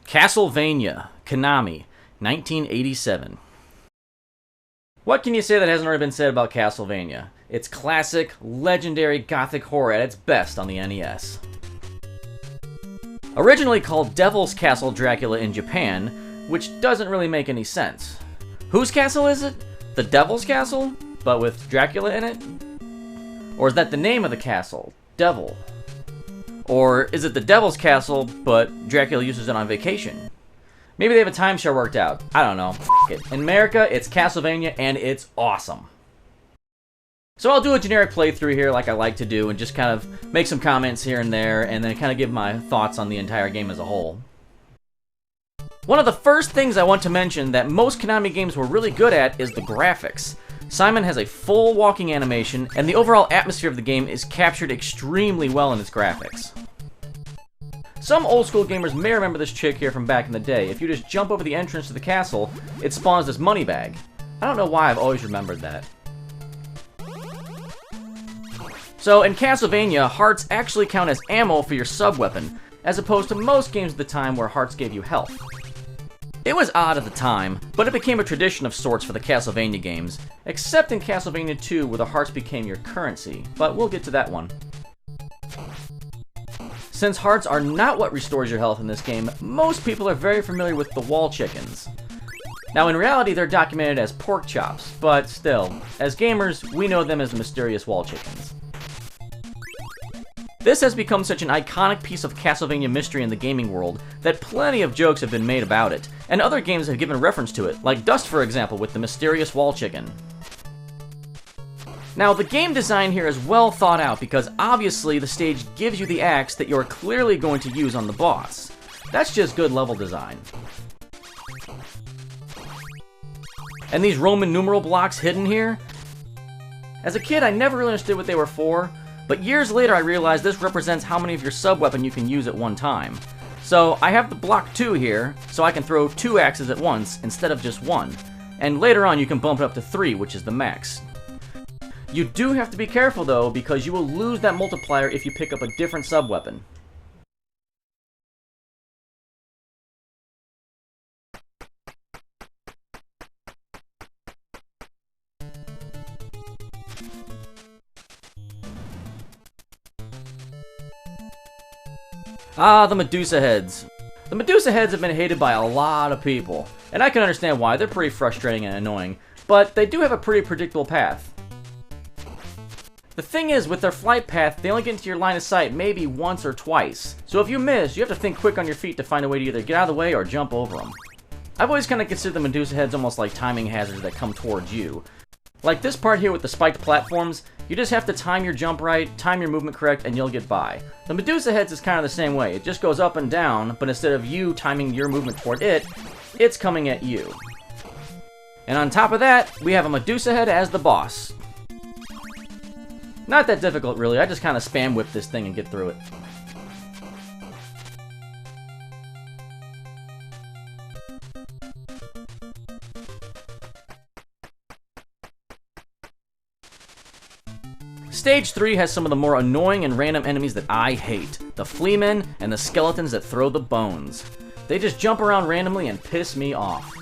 Castlevania, Konami, 1987. What can you say that hasn't already been said about Castlevania? It's classic, legendary gothic horror at its best on the NES. Originally called Devil's Castle Dracula in Japan, which doesn't really make any sense. Whose castle is it? The Devil's Castle? But with Dracula in it? Or is that the name of the castle? Devil? Or is it the Devil's Castle, but Dracula uses it on vacation? Maybe they have a timeshare worked out. I don't know. F it. In America, it's Castlevania, and it's awesome. So I'll do a generic playthrough here like I like to do, and just kind of make some comments here and there, and then kind of give my thoughts on the entire game as a whole. One of the first things I want to mention that most Konami games were really good at is the graphics. Simon has a full walking animation, and the overall atmosphere of the game is captured extremely well in its graphics. Some old school gamers may remember this trick here from back in the day. If you just jump over the entrance to the castle, it spawns this money bag. I don't know why I've always remembered that. So in Castlevania, hearts actually count as ammo for your sub-weapon, as opposed to most games at the time where hearts gave you health. It was odd at the time, but it became a tradition of sorts for the Castlevania games, except in Castlevania 2 where the hearts became your currency, but we'll get to that one. Since hearts are not what restores your health in this game, most people are very familiar with the wall chickens. Now in reality they're documented as pork chops, but still, as gamers, we know them as the mysterious wall chickens. This has become such an iconic piece of Castlevania mystery in the gaming world that plenty of jokes have been made about it, and other games have given reference to it, like Dust for example with the mysterious wall chicken. Now the game design here is well thought out because obviously the stage gives you the axe that you're clearly going to use on the boss. That's just good level design. And these Roman numeral blocks hidden here? As a kid I never really understood what they were for, but years later I realized this represents how many of your sub-weapon you can use at one time. So I have the block 2 here, so I can throw 2 axes at once instead of just 1. And later on you can bump it up to 3, which is the max. You do have to be careful though, because you will lose that multiplier if you pick up a different sub-weapon. Ah, the Medusa heads. The Medusa heads have been hated by a lot of people, and I can understand why. They're pretty frustrating and annoying, but they do have a pretty predictable path. The thing is, with their flight path, they only get into your line of sight maybe once or twice, so if you miss, you have to think quick on your feet to find a way to either get out of the way or jump over them. I've always kind of considered the Medusa heads almost like timing hazards that come towards you. Like this part here with the spiked platforms, you just have to time your jump right, time your movement correct, and you'll get by. The Medusa heads is kind of the same way. It just goes up and down, but instead of you timing your movement toward it, it's coming at you. And on top of that, we have a Medusa head as the boss. Not that difficult, really. I just kind of spam whip this thing and get through it. Stage 3 has some of the more annoying and random enemies that I hate. The Fleamen and the skeletons that throw the bones. They just jump around randomly and piss me off.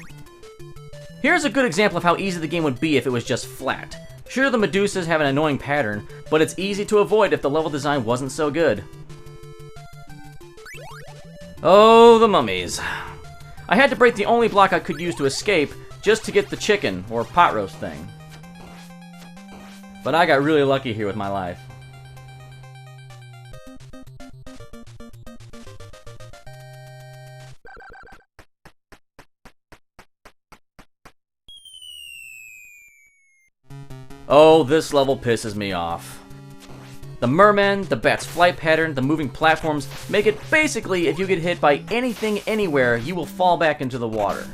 Here's a good example of how easy the game would be if it was just flat. Sure, the Medusas have an annoying pattern, but it's easy to avoid if the level design wasn't so good. Oh, the mummies. I had to break the only block I could use to escape just to get the chicken, or pot roast thing. But I got really lucky here with my life. Oh, this level pisses me off. The mermen, the bat's flight pattern, the moving platforms make it basically if you get hit by anything anywhere, you will fall back into the water.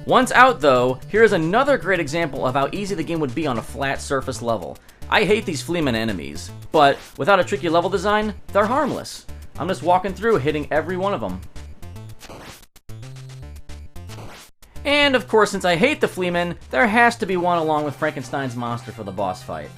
Once out though, here's another great example of how easy the game would be on a flat surface level. I hate these Fleamen enemies, but without a tricky level design, they're harmless. I'm just walking through hitting every one of them. And of course, since I hate the Fleamen, there has to be one along with Frankenstein's monster for the boss fight.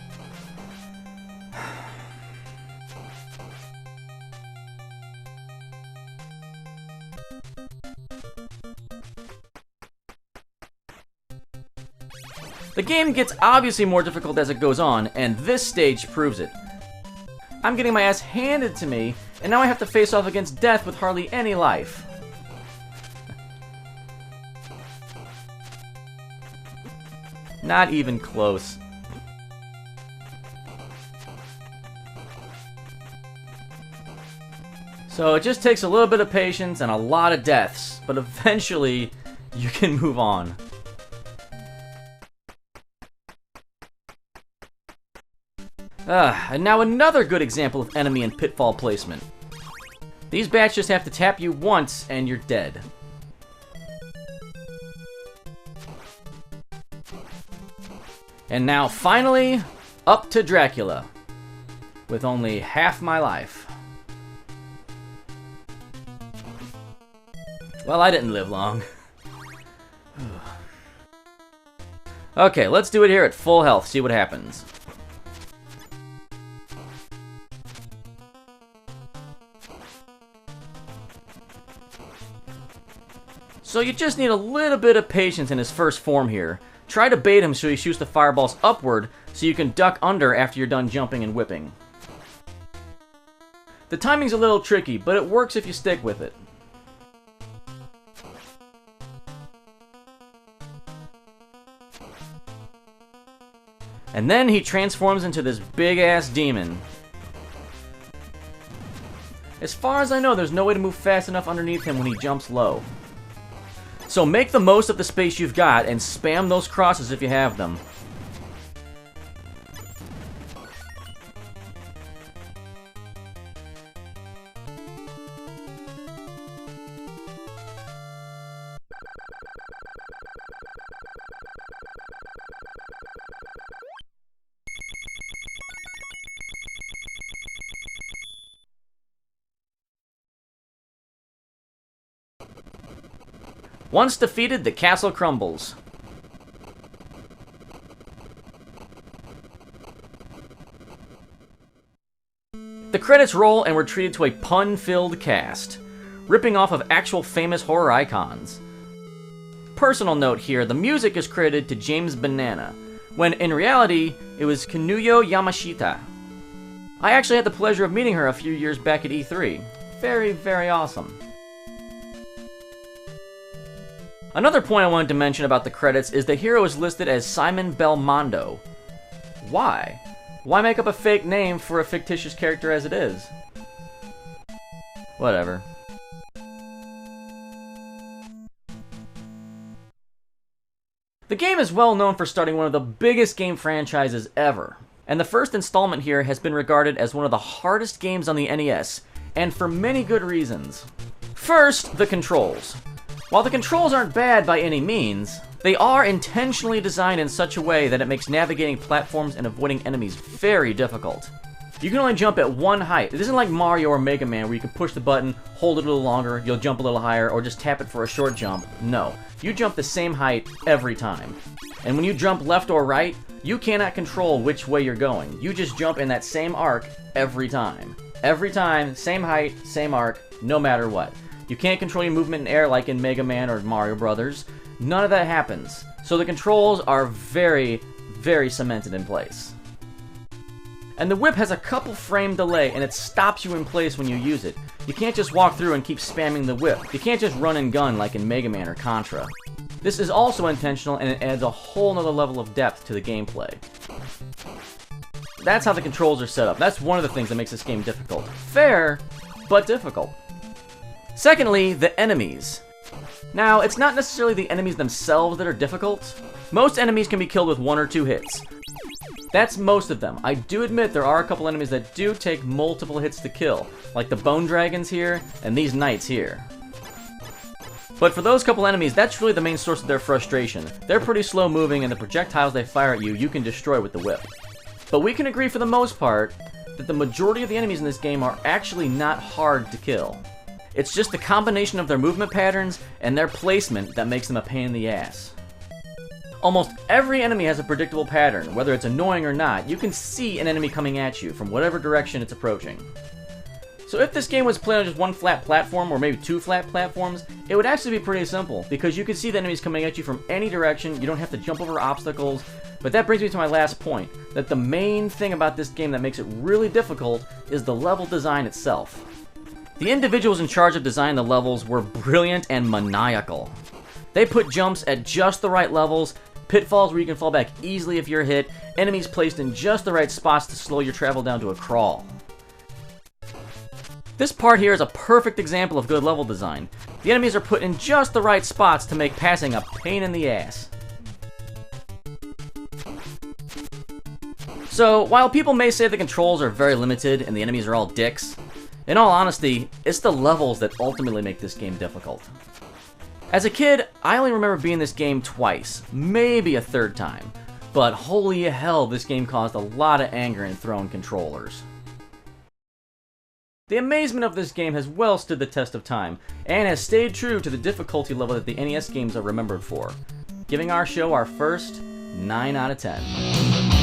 The game gets obviously more difficult as it goes on, and this stage proves it. I'm getting my ass handed to me, and now I have to face off against death with hardly any life. Not even close. So it just takes a little bit of patience and a lot of deaths, but eventually you can move on. And now another good example of enemy and pitfall placement. These bats just have to tap you once and you're dead. And now finally, up to Dracula, with only half my life. Well, I didn't live long. Okay, let's do it here at full health, see what happens. So you just need a little bit of patience in his first form here. Try to bait him so he shoots the fireballs upward so you can duck under after you're done jumping and whipping. The timing's a little tricky, but it works if you stick with it. And then he transforms into this big-ass demon. As far as I know, there's no way to move fast enough underneath him when he jumps low. So make the most of the space you've got and spam those crosses if you have them. Once defeated, the castle crumbles. The credits roll and we're treated to a pun-filled cast, ripping off of actual famous horror icons. Personal note here, the music is credited to James Banana, when in reality, it was Kinuyo Yamashita. I actually had the pleasure of meeting her a few years back at E3. Very, very awesome. Another point I wanted to mention about the credits is the hero is listed as Simon Belmondo. Why? Why make up a fake name for a fictitious character as it is? Whatever. The game is well known for starting one of the biggest game franchises ever, and the first installment here has been regarded as one of the hardest games on the NES, and for many good reasons. First, the controls. While the controls aren't bad by any means, they are intentionally designed in such a way that it makes navigating platforms and avoiding enemies very difficult. You can only jump at one height. It isn't like Mario or Mega Man where you can push the button, hold it a little longer, you'll jump a little higher, or just tap it for a short jump. No, you jump the same height every time. And when you jump left or right, you cannot control which way you're going. You just jump in that same arc every time. Every time, same height, same arc, no matter what. You can't control your movement in air like in Mega Man or Mario Brothers. None of that happens. So the controls are very, very cemented in place. And the whip has a couple frame delay and it stops you in place when you use it. You can't just walk through and keep spamming the whip. You can't just run and gun like in Mega Man or Contra. This is also intentional and it adds a whole nother level of depth to the gameplay. That's how the controls are set up. That's one of the things that makes this game difficult. Fair, but difficult. Secondly, the enemies. Now, it's not necessarily the enemies themselves that are difficult. Most enemies can be killed with 1 or 2 hits. That's most of them. I do admit there are a couple enemies that do take multiple hits to kill, like the bone dragons here and these knights here. But for those couple enemies, that's really the main source of their frustration. They're pretty slow moving and the projectiles they fire at you can destroy with the whip. But we can agree for the most part that the majority of the enemies in this game are actually not hard to kill. It's just the combination of their movement patterns and their placement that makes them a pain in the ass. Almost every enemy has a predictable pattern, whether it's annoying or not. You can see an enemy coming at you from whatever direction it's approaching. So if this game was played on just one flat platform, or maybe two flat platforms, it would actually be pretty simple, because you can see the enemies coming at you from any direction, you don't have to jump over obstacles. But that brings me to my last point, that the main thing about this game that makes it really difficult is the level design itself. The individuals in charge of designing the levels were brilliant and maniacal. They put jumps at just the right levels, pitfalls where you can fall back easily if you're hit, enemies placed in just the right spots to slow your travel down to a crawl. This part here is a perfect example of good level design. The enemies are put in just the right spots to make passing a pain in the ass. So, while people may say the controls are very limited and the enemies are all dicks, in all honesty, it's the levels that ultimately make this game difficult. As a kid, I only remember beating this game twice, maybe a third time, but holy hell, this game caused a lot of anger in thrown controllers. The amazement of this game has well stood the test of time, and has stayed true to the difficulty level that the NES games are remembered for, giving our show our first 9 out of 10.